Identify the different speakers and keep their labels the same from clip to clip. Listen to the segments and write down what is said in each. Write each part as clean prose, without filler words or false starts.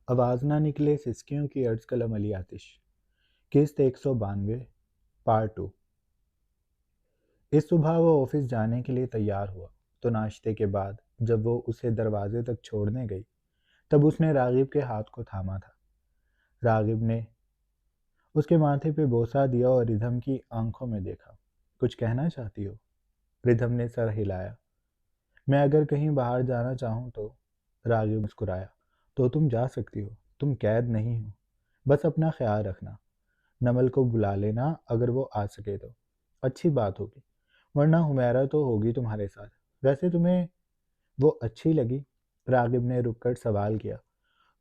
Speaker 1: आवाज ना निकले सिसकियों की अर्ज कलम अली आतिश। किस्त 192 पार्ट 2। इस सुबह वो ऑफिस जाने के लिए तैयार हुआ तो नाश्ते के बाद जब वो उसे दरवाजे तक छोड़ने गई तब उसने रागिब के हाथ को थामा था। रागिब ने उसके माथे पे बोसा दिया और रिधम की आंखों में देखा। कुछ कहना चाहती हो? रिधम ने सर हिलाया। मैं अगर कहीं बाहर जाना चाहूँ तो। रागिब मुस्कुराया। तो तुम जा सकती हो, तुम कैद नहीं हो। बस अपना ख्याल रखना। नमल को बुला लेना अगर वो आ सके तो। अच्छी बात होगी, वरना हुमैरा तो होगी तुम्हारे साथ। वैसे तुम्हें वो अच्छी लगी? रागिब ने रुककर सवाल किया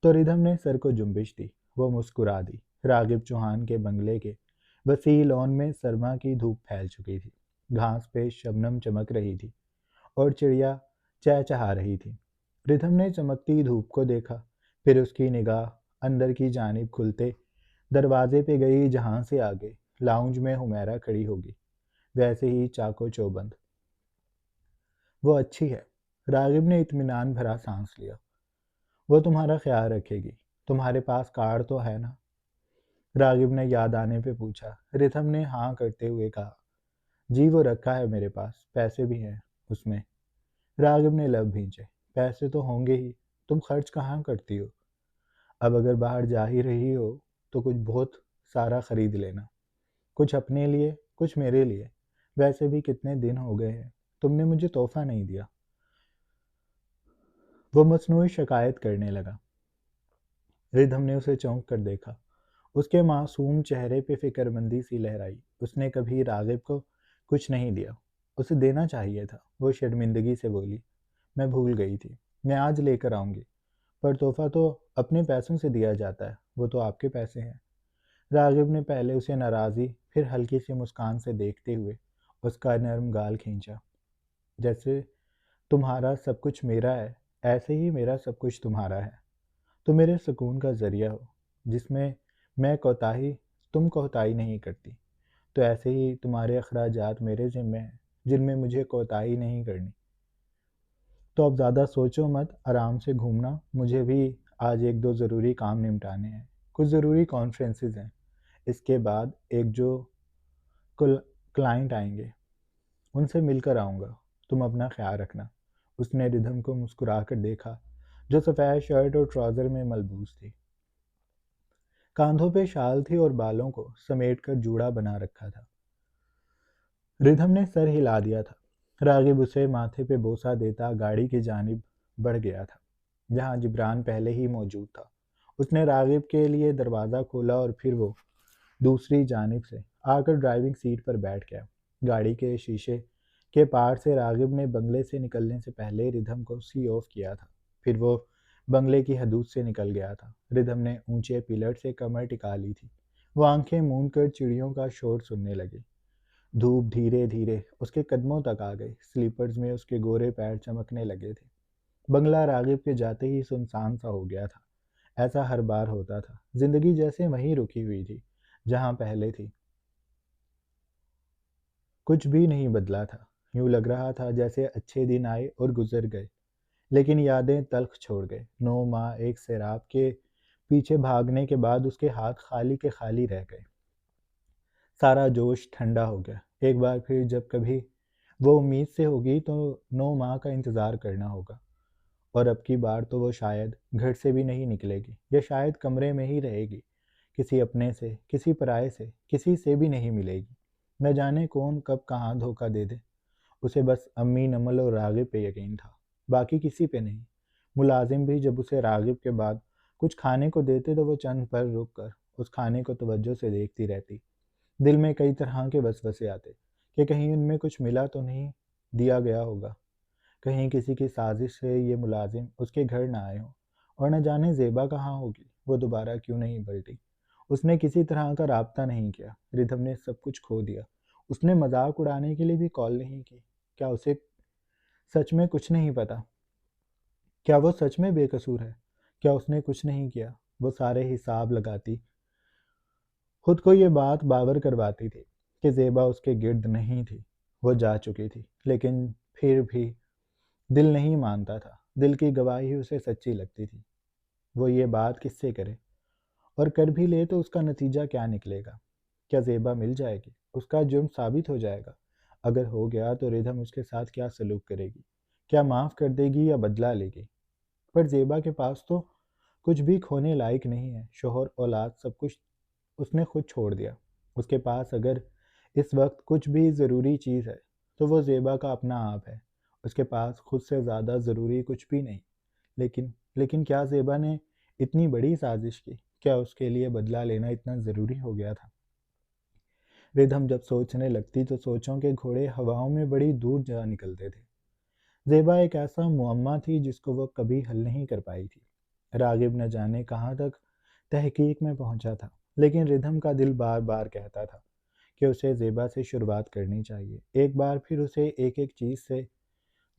Speaker 1: तो रिधम ने सर को जुम्बिश दी। वो मुस्कुरा दी। रागिब चौहान के बंगले के वसी लॉन में सरमा की धूप फैल चुकी थी। घास पे शबनम चमक रही थी और चिड़िया चहचहा रही थी। रिधम ने चमकती धूप को देखा, फिर उसकी निगाह अंदर की जानिब खुलते दरवाजे पे गई जहां से आगे लाउंज में हुमैरा खड़ी होगी, वैसे ही चाको चौबंद। वो अच्छी है। रागिब ने इत्मीनान भरा सांस लिया। वो तुम्हारा ख्याल रखेगी। तुम्हारे पास कार्ड तो है ना? रागिब ने याद आने पे पूछा। रिथम ने हाँ करते हुए कहा, जी वो रखा है मेरे पास, पैसे भी हैं उसमें। रागिब ने लब भींचे। पैसे तो होंगे ही, तुम खर्च कहाँ करती हो? अब अगर बाहर जा ही रही हो तो कुछ बहुत सारा खरीद लेना, कुछ अपने लिए कुछ मेरे लिए। वैसे भी कितने दिन हो गए हैं तुमने मुझे तोहफा नहीं दिया। वो मसनूई शिकायत करने लगा। रिधम ने उसे चौंक कर देखा। उसके मासूम चेहरे पे फिक्रमंदी सी लहराई। उसने कभी रागिब को कुछ नहीं दिया, उसे देना चाहिए था। वो शर्मिंदगी से बोली, मैं भूल गई थी, मैं आज लेकर आऊंगी। पर तोहफा तो अपने पैसों से दिया जाता है, वो तो आपके पैसे हैं। रागिब ने पहले उसे नाराज़ी फिर हल्की सी मुस्कान से देखते हुए उसका नरम गाल खींचा। जैसे तुम्हारा सब कुछ मेरा है, ऐसे ही मेरा सब कुछ तुम्हारा है। तुम मेरे सुकून का ज़रिया हो, जिसमें मैं कोताही तुम कोताही नहीं करती। तो ऐसे ही तुम्हारे अखराजात मेरे ज़िम्मे हैं, जिनमें मुझे कोताही नहीं करनी। तो अब ज़्यादा सोचो मत, आराम से घूमना। मुझे भी आज एक दो ज़रूरी काम निपटाने हैं, कुछ ज़रूरी कॉन्फ्रेंसेस हैं। इसके बाद एक जो क्लाइंट आएंगे उनसे मिलकर आऊँगा। तुम अपना ख्याल रखना। उसने रिधम को मुस्कुरा कर देखा, जो सफ़ेद शर्ट और ट्राउज़र में मलबूस थी। कांधों पे शाल थी और बालों को समेट कर जूड़ा बना रखा था। रिधम ने सर हिला दिया था। रागिब उसे माथे पे बोसा देता गाड़ी की जानिब बढ़ गया था, जहां जिब्रान पहले ही मौजूद था। उसने रागिब के लिए दरवाज़ा खोला और फिर वो दूसरी जानिब से आकर ड्राइविंग सीट पर बैठ गया। गाड़ी के शीशे के पार से रागिब ने बंगले से निकलने से पहले रिधम को सी ऑफ किया था। फिर वो बंगले की हदूद से निकल गया था। रिधम ने ऊंचे पिलर से कमर टिका ली थी। वो आंखें मूंद कर चिड़ियों का शोर सुनने लगी। धूप धीरे धीरे उसके कदमों तक आ गई। स्लीपर्स में उसके गोरे पैर चमकने लगे थे। बंगला रागिब के जाते ही सुनसान सा हो गया था। ऐसा हर बार होता था। जिंदगी जैसे वहीं रुकी हुई थी जहां पहले थी। कुछ भी नहीं बदला था। यूं लग रहा था जैसे अच्छे दिन आए और गुजर गए, लेकिन यादें तल्ख छोड़ गए। 9 माह एक सैराब के पीछे भागने के बाद उसके हाथ खाली के खाली रह गए। सारा जोश ठंडा हो गया। एक बार फिर जब कभी वो उम्मीद से होगी तो 9 माह का इंतज़ार करना होगा। और अब की बार तो वो शायद घर से भी नहीं निकलेगी, या शायद कमरे में ही रहेगी। किसी अपने से, किसी पराये से, किसी से भी नहीं मिलेगी। न जाने कौन कब कहाँ धोखा दे दे। उसे बस अम्मी, नमल और रागिब पे यकीन था, बाकी किसी पे नहीं। मुलाजिम भी जब उसे रागिब के बाद कुछ खाने को देते तो वो चंद पल रुक कर उस खाने को तवज्जो से देखती रहती। दिल में कई तरह के वसवसे आते कि कहीं उनमें कुछ मिला तो नहीं दिया गया होगा। कहीं किसी की साजिश से ये मुलाजिम उसके घर ना आए हों। और न जाने ज़ेबा कहाँ होगी, वो दोबारा क्यों नहीं पलटी। उसने किसी तरह का राब्ता नहीं किया। रिधम ने सब कुछ खो दिया। उसने मजाक उड़ाने के लिए भी कॉल नहीं की। क्या उसे सच में कुछ नहीं पता? क्या वो सच में बेकसूर है? क्या उसने कुछ नहीं किया? वो सारे हिसाब लगाती, खुद को ये बात बावर करवाती थी कि ज़ेबा उसके गिर्द नहीं थी। वो जा चुकी थी, लेकिन फिर भी दिल नहीं मानता था। दिल की गवाही उसे सच्ची लगती थी। वो ये बात किससे करे, और कर भी ले तो उसका नतीजा क्या निकलेगा? क्या ज़ेबा मिल जाएगी? उसका जुर्म साबित हो जाएगा? अगर हो गया तो रिधम उसके साथ क्या सलूक करेगी? क्या माफ़ कर देगी या बदला लेगी? पर ज़ेबा के पास तो कुछ भी खोने लायक नहीं है। शोहर, औलाद, सब कुछ उसने खुद छोड़ दिया। उसके पास अगर इस वक्त कुछ भी ज़रूरी चीज़ है तो वो ज़ेबा का अपना आप है। उसके पास खुद से ज़्यादा ज़रूरी कुछ भी नहीं। लेकिन क्या ज़ेबा ने इतनी बड़ी साजिश की? क्या उसके लिए बदला लेना इतना ज़रूरी हो गया था? रिधम जब सोचने लगती तो सोचों के घोड़े हवाओं में बड़ी दूर जा निकलते थे। ज़ेबा एक ऐसा मुअम्मा थी जिसको वह कभी हल नहीं कर पाई थी। रागिब न जाने कहाँ तक तहकीक में पहुंचा था, लेकिन रिधम का दिल बार बार कहता था कि उसे ज़ेबा से शुरुआत करनी चाहिए, एक बार फिर उसे एक एक चीज़ से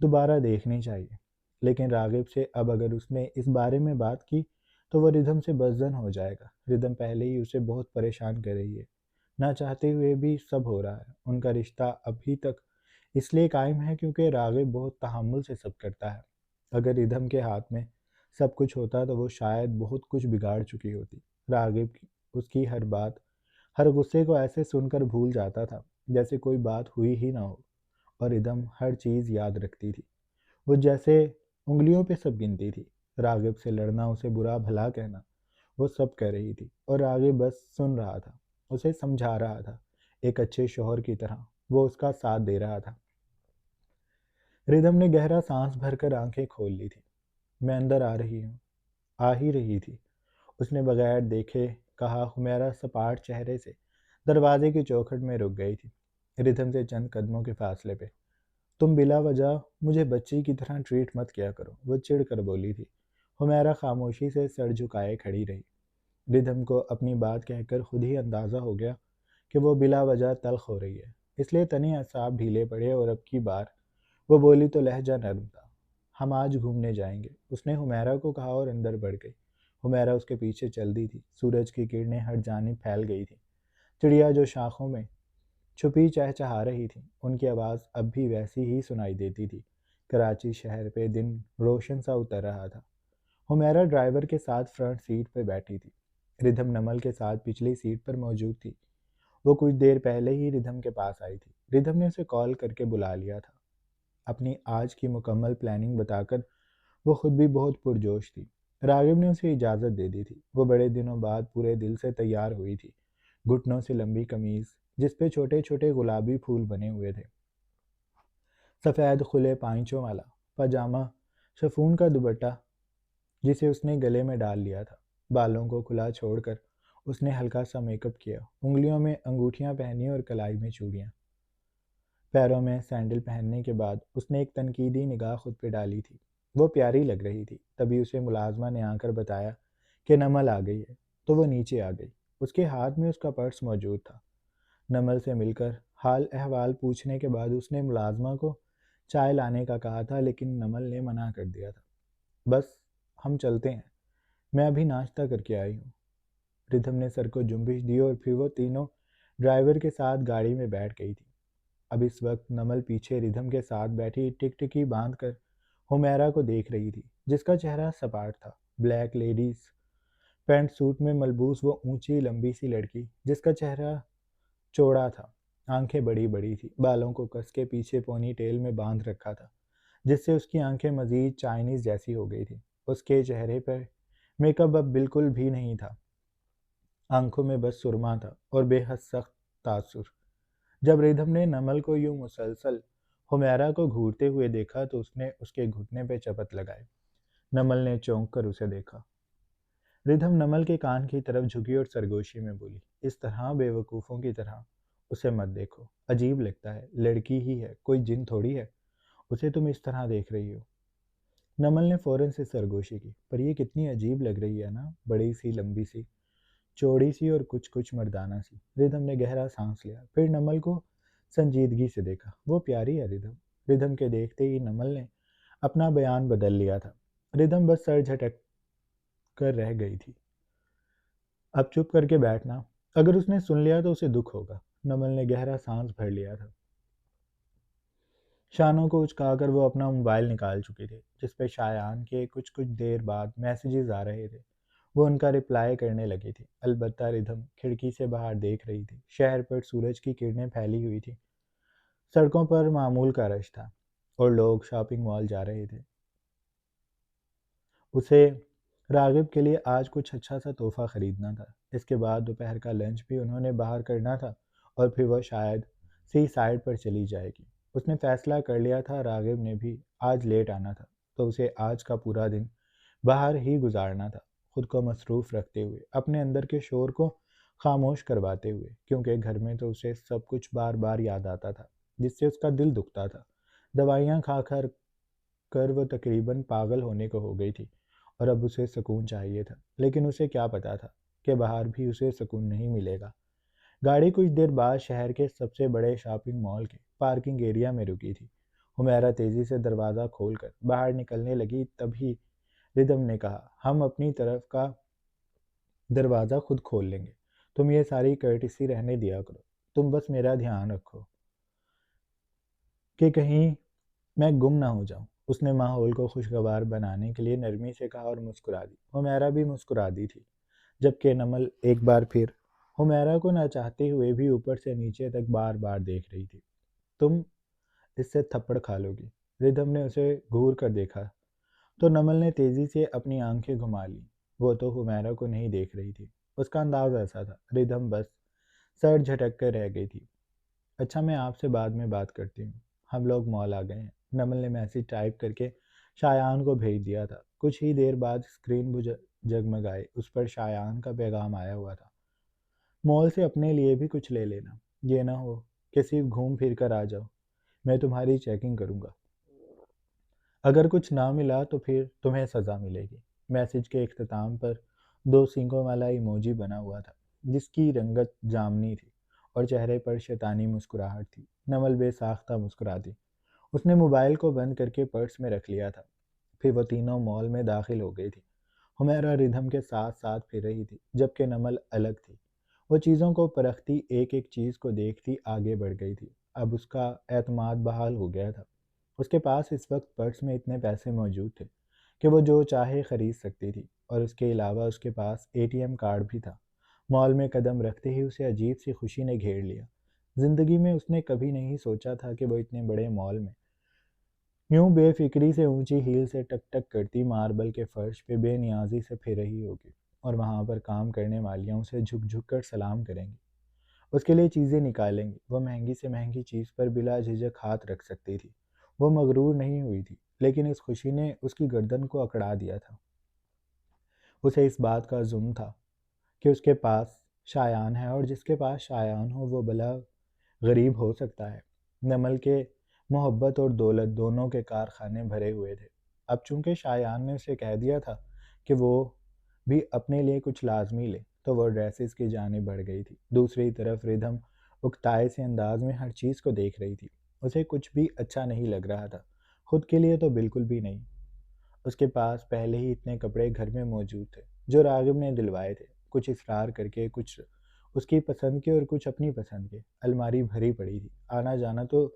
Speaker 1: दोबारा देखनी चाहिए। लेकिन रागिब से अब अगर उसने इस बारे में बात की तो वह रिधम से बज़्ज़न हो जाएगा। रिधम पहले ही उसे बहुत परेशान कर रही है, ना चाहते हुए भी सब हो रहा है। उनका रिश्ता अभी तक इसलिए कायम है क्योंकि रागिब बहुत तहम्मुल से सब करता है। अगर रिधम के हाथ में सब कुछ होता तो वो शायद बहुत कुछ बिगाड़ चुकी होती। रागिब उसकी हर बात, हर गुस्से को ऐसे सुनकर भूल जाता था जैसे कोई बात हुई ही ना हो, और रिधम हर चीज़ याद रखती थी। वो जैसे उंगलियों पे सब गिनती थी। रागिब से लड़ना, उसे बुरा भला कहना, वो सब कह रही थी और रागिब बस सुन रहा था, उसे समझा रहा था। एक अच्छे शौहर की तरह वो उसका साथ दे रहा था। रिदम ने गहरा सांस भरकर आंखें खोल ली थी। मैं अंदर आ रही हूँ, आ ही रही थी, उसने बगैर देखे कहा। हुमैरा सपाट चेहरे से दरवाजे की चौखट में रुक गई थी, रिदम से चंद कदमों के फासले पे। तुम बिला वजह मुझे बच्ची की तरह ट्रीट मत किया करो, वो चिढ़ कर बोली थी। हुमैरा खामोशी से सर झुकाए खड़ी रही। रिदम को अपनी बात कहकर खुद ही अंदाज़ा हो गया कि वो बिला वजह तल्ख हो रही है, इसलिए तनी असाब ढीले पड़े और अब की बार वो बोली तो लहजा नरम था। हम आज घूमने जाएंगे, उसने हुमैरा को कहा और अंदर बढ़ गई। हुमैरा उसके पीछे चल दी थी। सूरज की किरणें हर जानिब फैल गई थी। चिड़िया जो शाखों में छुपी चहचहा रही थी, उनकी आवाज़ अब भी वैसी ही सुनाई देती थी। कराची शहर पे दिन रोशन सा उतर रहा था। हुमैरा ड्राइवर के साथ फ्रंट सीट पर बैठी थी। रिधम नमल के साथ पिछली सीट पर मौजूद थी। वो कुछ देर पहले ही रिधम के पास आई थी। रिधम ने उसे कॉल करके बुला लिया था। अपनी आज की मुकम्मल प्लानिंग बताकर वो खुद भी बहुत पुरजोश थी। रागिब ने उसे इजाज़त दे दी थी। वो बड़े दिनों बाद पूरे दिल से तैयार हुई थी। घुटनों से लंबी कमीज जिस पे छोटे छोटे गुलाबी फूल बने हुए थे, सफ़ेद खुले पाइंचों वाला पजामा, शफून का दुपट्टा जिसे उसने गले में डाल लिया था। बालों को खुला छोड़कर उसने हल्का सा मेकअप किया, उंगलियों में अंगूठियां पहनी और कलाई में चूड़ियां। पैरों में सैंडल पहनने के बाद उसने एक तनकीदी निगाह खुद पे डाली थी। वो प्यारी लग रही थी। तभी उसे मुलाजमा ने आकर बताया कि नमल आ गई है, तो वो नीचे आ गई। उसके हाथ में उसका पर्स मौजूद था। नमल से मिलकर हाल अहवाल पूछने के बाद उसने मुलाजमा को चाय लाने का कहा था, लेकिन नमल ने मना कर दिया था। बस हम चलते हैं, मैं अभी नाश्ता करके आई हूँ। रिधम ने सर को जुम्बिश दी और फिर वो तीनों ड्राइवर के साथ गाड़ी में बैठ गई थी। अब इस वक्त नमल पीछे रिधम के साथ बैठी टिकटिकी बांध कर हुमैरा को देख रही थी, जिसका चेहरा सपाट था। ब्लैक लेडीज पैंट सूट में मलबूस वो ऊंची लंबी सी लड़की जिसका चेहरा चौड़ा था, आंखें बड़ी बड़ी थी, बालों को कस के पीछे पोनी टेल में बांध रखा था, जिससे उसकी आंखें मजीद चाइनीज जैसी हो गई थी। उसके चेहरे पर मेकअप अब बिल्कुल भी नहीं था, आंखों में बस सुरमा था और बेहद सख्त तासुर। जब रिधम ने नमल को यूं मुसलसल हुमैरा को घूरते हुए देखा तो उसने उसके घुटने पे चपत लगाई। नमल ने चौंक कर उसे देखा। रिधम नमल के कान की तरफ झुकी और सरगोशी में बोली, इस तरह बेवकूफ़ों की तरह उसे मत देखो, अजीब लगता है, लड़की ही है, कोई जिन थोड़ी है, उसे तुम इस तरह देख रही हो। नमल ने फौरन से सरगोशी की, पर ये कितनी अजीब लग रही है ना, बड़ी सी, लंबी सी, चौड़ी सी और कुछ कुछ मर्दाना सी। रिधम ने गहरा सांस लिया, फिर नमल को संजीदगी से देखा। वो प्यारी है रिधम। रिधम के देखते ही नमल ने अपना बयान बदल लिया था। रिधम बस सर झटक कर रह गई थी। अब चुप करके बैठना, अगर उसने सुन लिया तो उसे दुख होगा। नमल ने गहरा सांस भर लिया था। शानों को उचकाकर वो अपना मोबाइल निकाल चुकी थी, जिस पे शायान के कुछ कुछ देर बाद मैसेजेस आ रहे थे। वो उनका रिप्लाई करने लगी थी। अलबत्ता रिधम खिड़की से बाहर देख रही थी। शहर पर सूरज की किरणें फैली हुई थी। सड़कों पर मामूल का रश था और लोग शॉपिंग मॉल जा रहे थे। उसे रागिब के लिए आज कुछ अच्छा सा तोहफा खरीदना था। इसके बाद दोपहर का लंच भी उन्होंने बाहर करना था और फिर वह शायद सी साइड पर चली जाएगी। उसने फैसला कर लिया था रागिब ने भी आज लेट आना था, तो उसे आज का पूरा दिन बाहर ही गुजारना था, खुद को मसरूफ़ रखते हुए, अपने अंदर के शोर को खामोश करवाते हुए, क्योंकि घर में तो उसे सब कुछ बार बार याद आता था, जिससे उसका दिल दुखता था। दवाइयाँ खा कर वह तकरीबन पागल होने को हो गई थी और अब उसे सुकून चाहिए था। लेकिन उसे क्या पता था कि बाहर भी उसे सुकून नहीं मिलेगा। गाड़ी कुछ देर बाद शहर के सबसे बड़े शॉपिंग मॉल के पार्किंग एरिया में रुकी थी। हुमैरा तेजी से दरवाज़ा खोलकर बाहर निकलने लगी, तभी रिदम ने कहा, हम अपनी तरफ का दरवाज़ा खुद खोल लेंगे। तुम ये सारी कर्टिसी रहने दिया करो। तुम बस मेरा ध्यान रखो कि कहीं मैं गुम ना हो जाऊं। उसने माहौल को खुशगवार बनाने के लिए नरमी से कहा और मुस्कुरा दी। हुमैरा भी मुस्कुरा दी थी, जबकि नमल एक बार फिर हुमैरा को न चाहते हुए भी ऊपर से नीचे तक बार बार देख रही थी। तुम इससे थप्पड़ खा लोगी। रिदम ने उसे घूर कर देखा तो नमल ने तेजी से अपनी आंखें घुमा ली। वो तो हुमैरा को नहीं देख रही थी। उसका अंदाज ऐसा था। रिदम बस सर झटक कर रह गई थी। अच्छा, मैं आपसे बाद में बात करती हूँ। हम लोग मॉल आ गए हैं। नमल ने मैसेज टाइप करके शायान को भेज दिया था। कुछ ही देर बाद स्क्रीन जगमगाए। उस पर शायान का पैगाम आया हुआ था, मॉल से अपने लिए भी कुछ ले लेना। ये ना हो कि सिर्फ घूम फिर कर आ जाओ। मैं तुम्हारी चेकिंग करूँगा। अगर कुछ ना मिला तो फिर तुम्हें सज़ा मिलेगी। मैसेज के इख्तिताम पर दो सींगों वाला इमोजी बना हुआ था, जिसकी रंगत जामनी थी और चेहरे पर शैतानी मुस्कुराहट थी। नमल बेसाख्ता मुस्कुरा दी। उसने मोबाइल को बंद करके पर्स में रख लिया था। फिर वो तीनों मॉल में दाखिल हो गई थी। हुमैरा रिधम के साथ साथ फिर रही थी, जबकि नमल अलग थी। वो चीज़ों को परखती, एक एक चीज़ को देखती आगे बढ़ गई थी। अब उसका एतमाद बहाल हो गया था। उसके पास इस वक्त पर्स में इतने पैसे मौजूद थे कि वो जो चाहे खरीद सकती थी, और उसके अलावा उसके पास एटीएम कार्ड भी था। मॉल में कदम रखते ही उसे अजीब सी खुशी ने घेर लिया। जिंदगी में उसने कभी नहीं सोचा था कि वो इतने बड़े मॉल में यूं बेफिक्री से ऊंची हील से टक टक करती मार्बल के फर्श पे बेनियाजी से फिर रही होगी, और वहां पर काम करने वालियां उसे झुक झुक कर सलाम करेंगी, उसके लिए चीज़ें निकालेंगी। वो महंगी से महंगी चीज़ पर बिला झिझक हाथ रख सकती थी। वो मगरूर नहीं हुई थी, लेकिन इस खुशी ने उसकी गर्दन को अकड़ा दिया था। उसे इस बात का जुम्न था कि उसके पास शायान है, और जिसके पास शायान हो वो भला गरीब हो सकता है। नमल के मोहब्बत और दौलत दोनों के कारखाने भरे हुए थे। अब चूंकि शायान ने उसे कह दिया था कि वो भी अपने लिए कुछ लाजमी ले, तो वो ड्रेसेस की जाने बढ़ गई थी। दूसरी तरफ रिधम उकताए से अंदाज में हर चीज़ को देख रही थी। उसे कुछ भी अच्छा नहीं लग रहा था, खुद के लिए तो बिल्कुल भी नहीं। उसके पास पहले ही इतने कपड़े घर में मौजूद थे जो रागिब ने दिलवाए थे, कुछ इसरार करके, कुछ उसकी पसंद के और कुछ अपनी पसंद के। अलमारी भरी पड़ी थी। आना जाना तो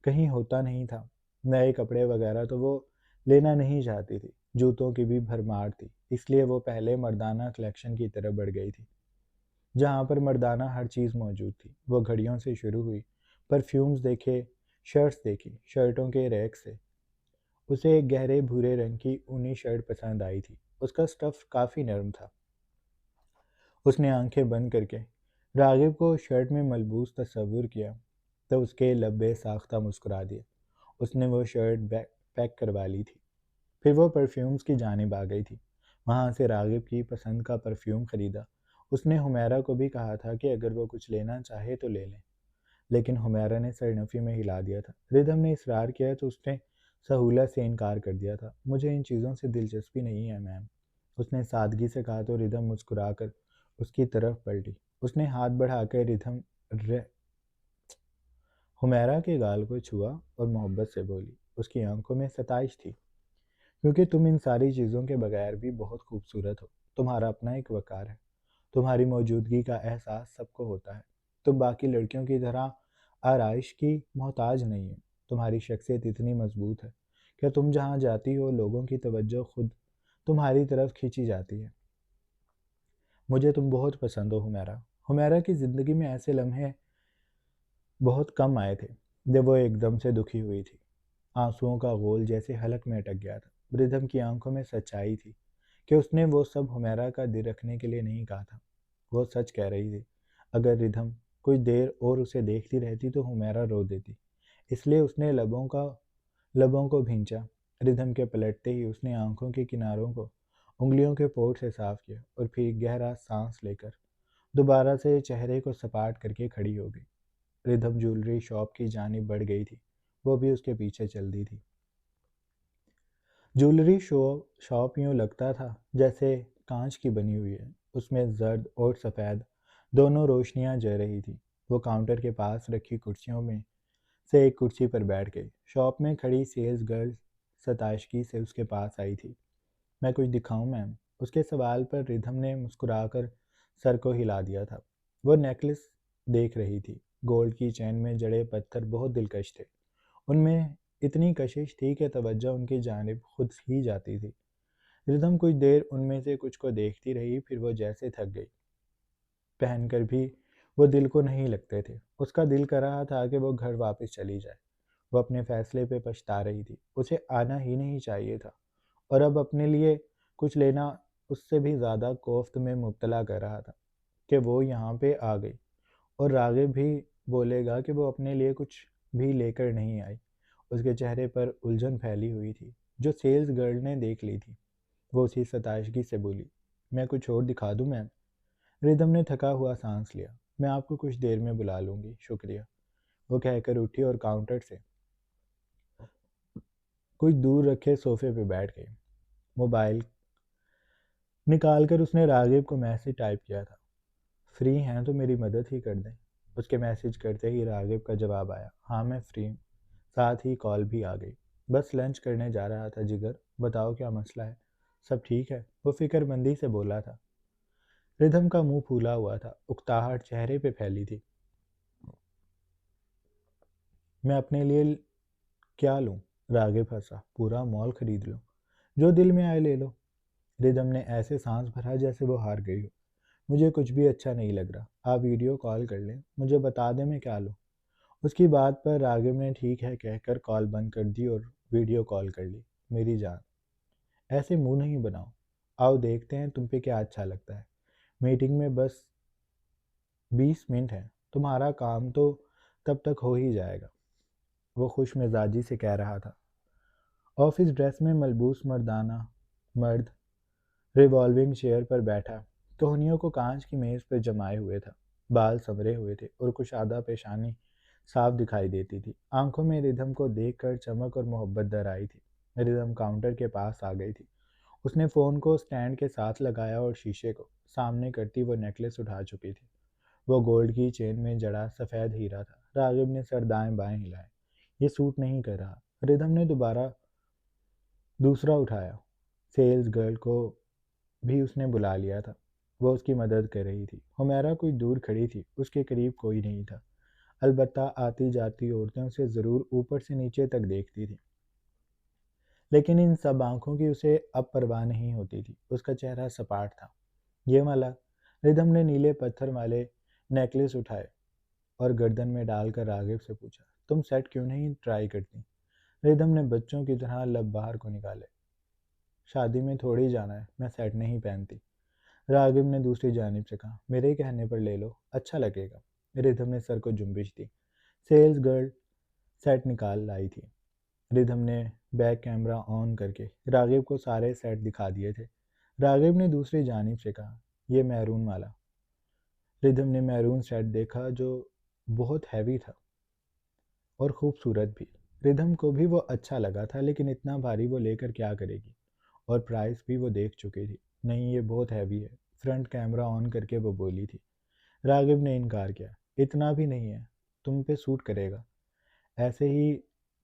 Speaker 1: कहीं होता नहीं था। नए कपड़े वगैरह तो वो लेना नहीं चाहती थी। जूतों की भी भरमार थी, इसलिए वो पहले मर्दाना कलेक्शन की तरफ बढ़ गई थी, जहाँ पर मर्दाना हर चीज़ मौजूद थी। वो घड़ियों से शुरू हुई, परफ्यूम्स देखे, शर्ट्स देखी। शर्टों के रैक से उसे एक गहरे भूरे रंग की ऊनी शर्ट पसंद आई थी। उसका स्टफ काफ़ी नरम था। उसने आंखें बंद करके रागिब को शर्ट में मलबूस तस्वुर किया, तो उसके लब बेसाख्ता मुस्कुरा दिए। उसने वो शर्ट पैक करवा ली थी। फिर वो परफ्यूम्स की जानिब आ गई थी। वहाँ से रागिब की पसंद का परफ्यूम खरीदा। उसने हुमैरा को भी कहा था कि अगर वो कुछ लेना चाहे तो ले लें, लेकिन हुमैरा ने सरनफी में हिला दिया था। रिदम ने इसरार किया तो उसने सहूलत से इनकार कर दिया था। मुझे इन चीज़ों से दिलचस्पी नहीं है मैम, उसने सादगी से कहा, तो रिदम मुस्कुराकर उसकी तरफ पलटी। उसने हाथ बढ़ाकर रिदम हुमैरा के गाल को छुआ और मोहब्बत से बोली। उसकी आंखों में सताइश थी, क्योंकि तुम इन सारी चीज़ों के बगैर भी बहुत खूबसूरत हो। तुम्हारा अपना एक वकार है। तुम्हारी मौजूदगी का एहसास सबको होता है। तुम बाकी लड़कियों की तरह आराइश की मोहताज नहीं हो। तुम्हारी शख्सियत इतनी मजबूत है। क्या तुम जहाँ जाती हो लोगों की तवज्जो खुद तुम्हारी तरफ खींची जाती है। मुझे तुम बहुत पसंद हो हुमैरा। हुमैरा की ज़िंदगी में ऐसे लम्हे बहुत कम आए थे जब वो एकदम से दुखी हुई थी। आंसुओं का गोल जैसे हलक में अटक गया था। रिधम की आंखों में सच्चाई थी कि उसने वो सब हुमैरा का दिल रखने के लिए नहीं कहा था। वो सच कह रही थी। अगर रिधम कुछ देर और उसे देखती रहती तो हुमैरा रो देती। इसलिए उसने लबों को भींचा। रिधम के पलटते ही उसने आंखों के किनारों को उंगलियों के पोर से साफ किया और फिर गहरा सांस लेकर दोबारा से चेहरे को सपाट करके खड़ी हो गई। रिधम ज्वेलरी शॉप की जानिब बढ़ गई थी। वो भी उसके पीछे चल दी थी। ज्वेलरी शॉप यूं लगता था जैसे कांच की बनी हुई है। उसमें जर्द और सफ़ेद दोनों रोशनियां जल रही थी। वो काउंटर के पास रखी कुर्सियों में से एक कुर्सी पर बैठ गई। शॉप में खड़ी सेल्स गर्ल सताशगी से उसके पास आई थी। मैं कुछ दिखाऊं मैम? उसके सवाल पर रिधम ने मुस्कुराकर सर को हिला दिया था। वो नेकलेस देख रही थी। गोल्ड की चेन में जड़े पत्थर बहुत दिलकश थे। उनमें इतनी कशिश थी कि तवज्जो उनकी जानिब खुद ही जाती थी। रिधम कुछ देर उनमें से कुछ को देखती रही, फिर वो जैसे थक गई। पहनकर भी वो दिल को नहीं लगते थे। उसका दिल कर रहा था कि वो घर वापस चली जाए। वो अपने फैसले पे पछता रही थी। उसे आना ही नहीं चाहिए था और अब अपने लिए कुछ लेना उससे भी ज़्यादा कोफ्त में मुब्तला कर रहा था कि वो यहाँ पे आ गई और रागिब भी बोलेगा कि वो अपने लिए कुछ भी लेकर नहीं आई। उसके चेहरे पर उलझन फैली हुई थी जो सेल्स गर्ल ने देख ली थी। वो उसी सताशगी से बोली, मैं कुछ और दिखा दूँ मैम? रिदम ने थका हुआ सांस लिया। मैं आपको कुछ देर में बुला लूँगी, शुक्रिया। वो कहकर उठी और काउंटर से कुछ दूर रखे सोफे पे बैठ गई। मोबाइल निकालकर उसने रागिब को मैसेज टाइप किया था, फ्री हैं तो मेरी मदद ही कर दें। उसके मैसेज करते ही रागिब का जवाब आया, हाँ मैं फ्री हूँ। साथ ही कॉल भी आ गई। बस लंच करने जा रहा था जिगर, बताओ क्या मसला है? सब ठीक है, वो फिक्रमंदी से बोला था। रिधम का मुंह फूला हुआ था, उकताहट चेहरे पे फैली थी। मैं अपने लिए क्या लूं? रागिब हंसा, पूरा मॉल खरीद लो, जो दिल में आए ले लो। रिधम ने ऐसे सांस भरा जैसे वो हार गई हो। मुझे कुछ भी अच्छा नहीं लग रहा, आप वीडियो कॉल कर लें, मुझे बता दें मैं क्या लूं। उसकी बात पर रागिब ने ठीक है कहकर कॉल बंद कर दी और वीडियो कॉल कर ली। मेरी जान, ऐसे मुंह नहीं बनाओ, आओ देखते हैं तुम पे क्या अच्छा लगता है। मीटिंग में बस 20 मिनट है, तुम्हारा काम तो तब तक हो ही जाएगा। वो खुश मिजाजी से कह रहा था। ऑफिस ड्रेस में मलबूस मर्द रिवॉल्विंग चेयर पर बैठा कोहनियों को कांच की मेज पर जमाए हुए था। बाल संवरे हुए थे और कुशादा पेशानी साफ दिखाई देती थी। आंखों में रिधम को देखकर चमक और मोहब्बत दर आई थी। रिधम काउंटर के पास आ गई थी। उसने फ़ोन को स्टैंड के साथ लगाया और शीशे को सामने करती वो नेकलेस उठा चुकी थी। वो गोल्ड की चेन में जड़ा सफ़ेद हीरा था। रागिब ने सर दाएं बाएं हिलाए। ये सूट नहीं कर रहा। रिधम ने दोबारा दूसरा उठाया। सेल्स गर्ल को भी उसने बुला लिया था। वो उसकी मदद कर रही थी। हुमैरा कुछ दूर खड़ी थी। उसके करीब कोई नहीं था। अलबत्ता आती जाती औरतें उसे ज़रूर ऊपर से नीचे तक देखती थी, लेकिन इन सब आंखों की उसे अब परवाह नहीं होती थी। उसका चेहरा सपाट था। ये वाला? रिधम ने नीले पत्थर वाले नेकलेस उठाए और गर्दन में डालकर रागिब से पूछा, तुम सेट क्यों नहीं ट्राई करती? रिधम ने बच्चों की तरह लब बाहर को निकाले। शादी में थोड़ी जाना है, मैं सेट नहीं पहनती। रागिब ने दूसरी जानिब से कहा, मेरे कहने पर ले लो, अच्छा लगेगा। रिधम ने सर को जुम्बिश दी। सेल्स गर्ल सेट निकाल लाई थी। रिधम ने बैक कैमरा ऑन करके रागिब को सारे सेट दिखा दिए थे। रागिब ने दूसरी जानिब से कहा, यह मैरून वाला। रिधम ने मैरून सेट देखा जो बहुत हैवी था और खूबसूरत भी। रिधम को भी वो अच्छा लगा था, लेकिन इतना भारी वो लेकर क्या करेगी? और प्राइस भी वो देख चुकी थी। नहीं, ये बहुत हैवी है। फ्रंट कैमरा ऑन करके वो बोली थी। रागिब ने इनकार किया, इतना भी नहीं है, तुम पे सूट करेगा। ऐसे ही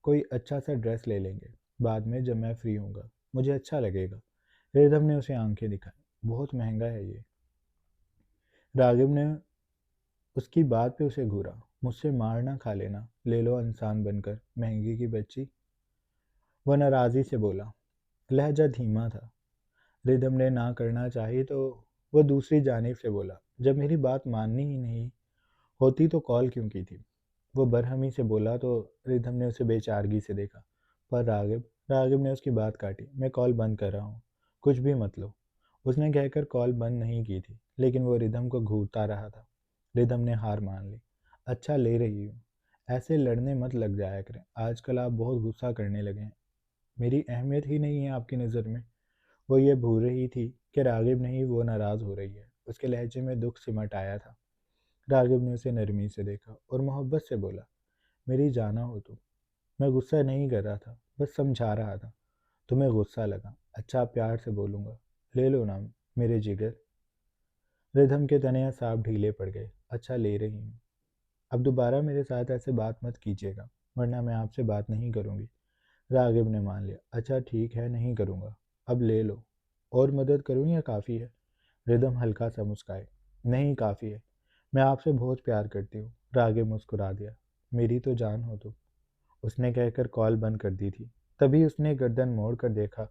Speaker 1: कोई अच्छा सा ड्रेस ले लेंगे बाद में जब मैं फ्री हूँगा, मुझे अच्छा लगेगा। रिधम ने उसे आंखें दिखाई, बहुत महंगा है ये। रागिब ने उसकी बात पे उसे घूरा। मुझसे मार ना खा लेना, ले लो इंसान बनकर महंगी की बच्ची। वह नाराज़ी से बोला। लहजा धीमा था। रिदम ने ना करना चाही तो वह दूसरी जानिब से बोला, जब मेरी बात माननी ही नहीं होती तो कॉल क्यों की थी। वो बरहमी से बोला तो रिदम ने उसे बेचारगी से देखा। पर रागिब ने उसकी बात काटी। मैं कॉल बंद कर रहा हूँ, कुछ भी मत लो। उसने कहकर कॉल बंद नहीं की थी, लेकिन वो रिदम को घूरता रहा था। रिदम ने हार मान ली। अच्छा, ले रही हूँ। ऐसे लड़ने मत लग जाया करें, आजकल आप बहुत गुस्सा करने लगे हैं। मेरी अहमियत ही नहीं है आपकी नज़र में। वो ये भूल रही थी कि रागिब नहीं, वो नाराज़ हो रही है। उसके लहजे में दुख सिमट आया था। रागिब ने उसे नरमी से देखा और मोहब्बत से बोला, मेरी जाना हो तुम। मैं गुस्सा नहीं कर रहा था, बस समझा रहा था। तुम्हें गुस्सा लगा, अच्छा प्यार से बोलूँगा। ले लो ना मेरे जिगर। रिधम के तने साफ ढीले पड़ गए। अच्छा, ले रही हूँ। अब दोबारा मेरे साथ ऐसे बात मत कीजिएगा, वरना मैं आपसे बात नहीं करूँगी। रागिब ने मान लिया। अच्छा ठीक है, नहीं करूँगा। अब ले लो। और मदद करूँ या काफ़ी है? रिदम हल्का सा मुस्काए। नहीं, काफ़ी है। मैं आपसे बहुत प्यार करती हूँ। रागिब मुस्कुरा दिया। मेरी तो जान हो तुम। उसने कहकर कॉल बंद कर दी थी। तभी उसने गर्दन मोड़ कर देखा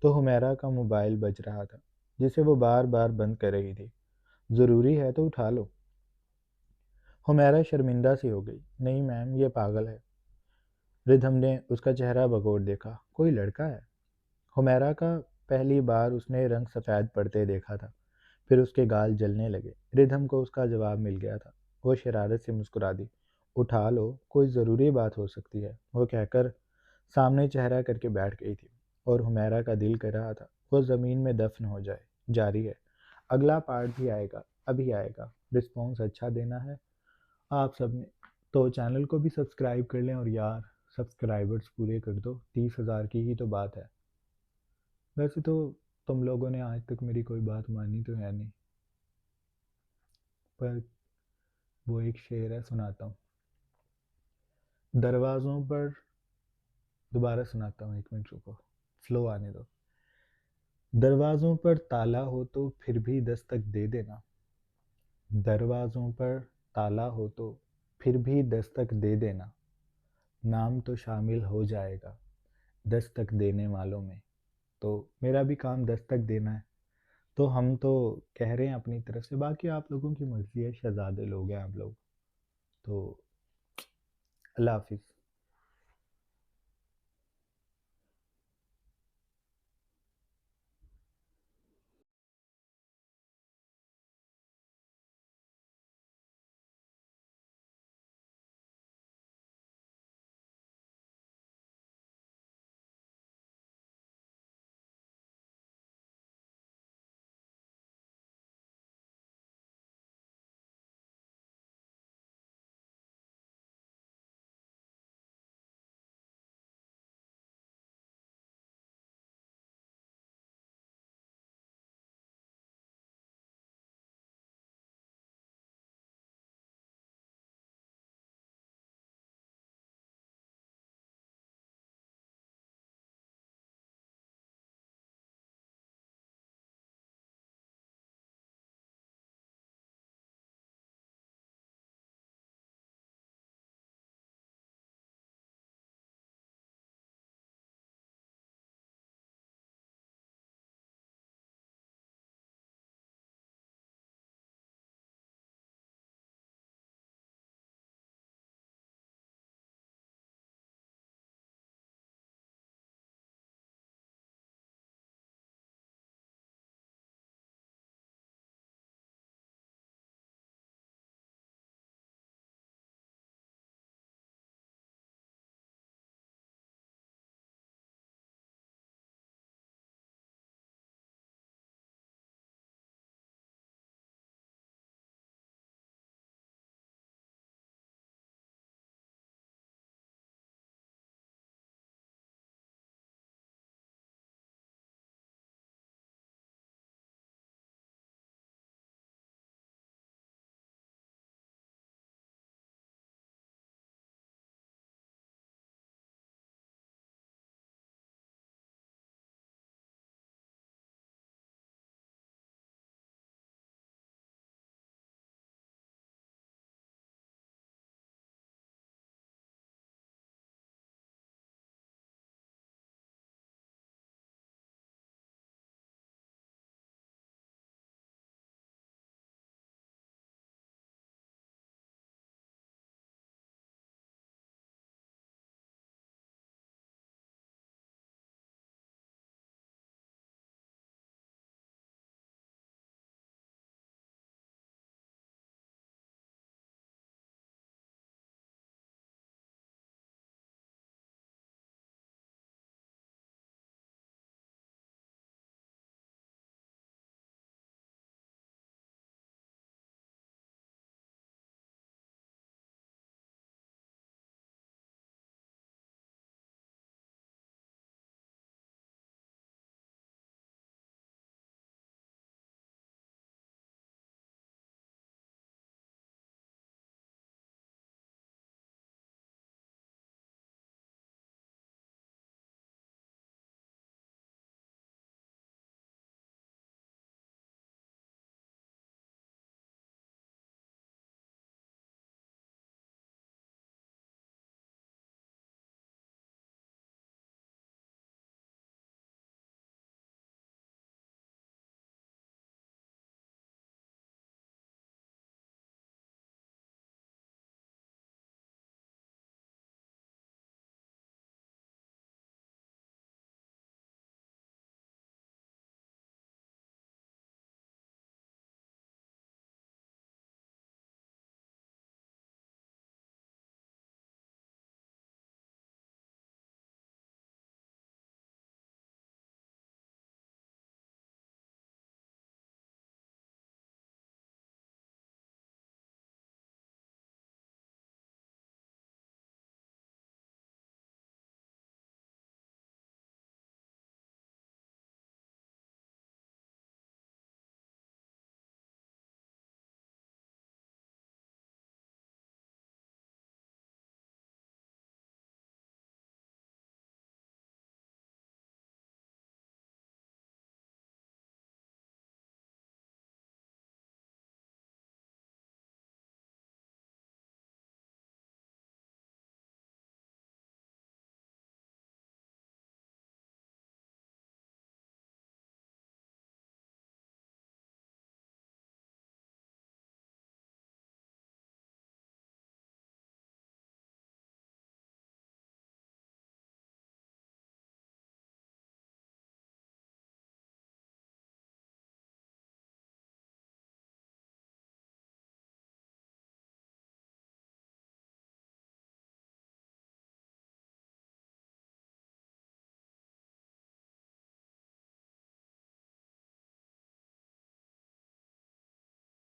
Speaker 1: तो हुमैरा का मोबाइल बज रहा था, जिसे वो बार बार बंद कर रही थी। ज़रूरी है तो उठा लो। हुमैरा शर्मिंदा सी हो गई। नहीं मैम, ये पागल है। रिधम ने उसका चेहरा बगौर देखा। कोई लड़का है? हुमैरा का पहली बार उसने रंग सफ़ेद पड़ते देखा था। फिर उसके गाल जलने लगे। रिधम को उसका जवाब मिल गया था। वो शरारत से मुस्कुरा दी। उठा लो, कोई ज़रूरी बात हो सकती है, वो कहकर सामने चेहरा करके बैठ गई थी। और हुमैरा का दिल कर रहा था वो ज़मीन में दफन हो जाए। जारी है, अगला पार्ट भी आएगा, अभी आएगा। रिस्पॉन्स अच्छा देना है आप सब ने, तो चैनल को भी सब्सक्राइब कर लें। और यार, सब्सक्राइबर्स पूरे कर दो, 30,000 की ही तो बात है। वैसे तो तुम लोगों ने आज तक मेरी कोई बात मानी तो है नहीं, पर वो एक शेर है, सुनाता हूँ। दरवाज़ों पर, दोबारा सुनाता हूँ, एक मिनट रुको, फ्लो आने दो। दरवाज़ों पर ताला हो तो फिर भी दस्तक दे देना। दरवाज़ों पर ताला हो तो फिर भी दस्तक दे देना। नाम तो शामिल हो जाएगा दस्तक देने वालों में। तो मेरा भी काम दस्तक देना है। तो हम तो कह रहे हैं अपनी तरफ से, बाकी आप लोगों की मर्ज़ी है, शहज़ादे लोग हैं आप लोग। तो अल्लाह हाफ़िज़।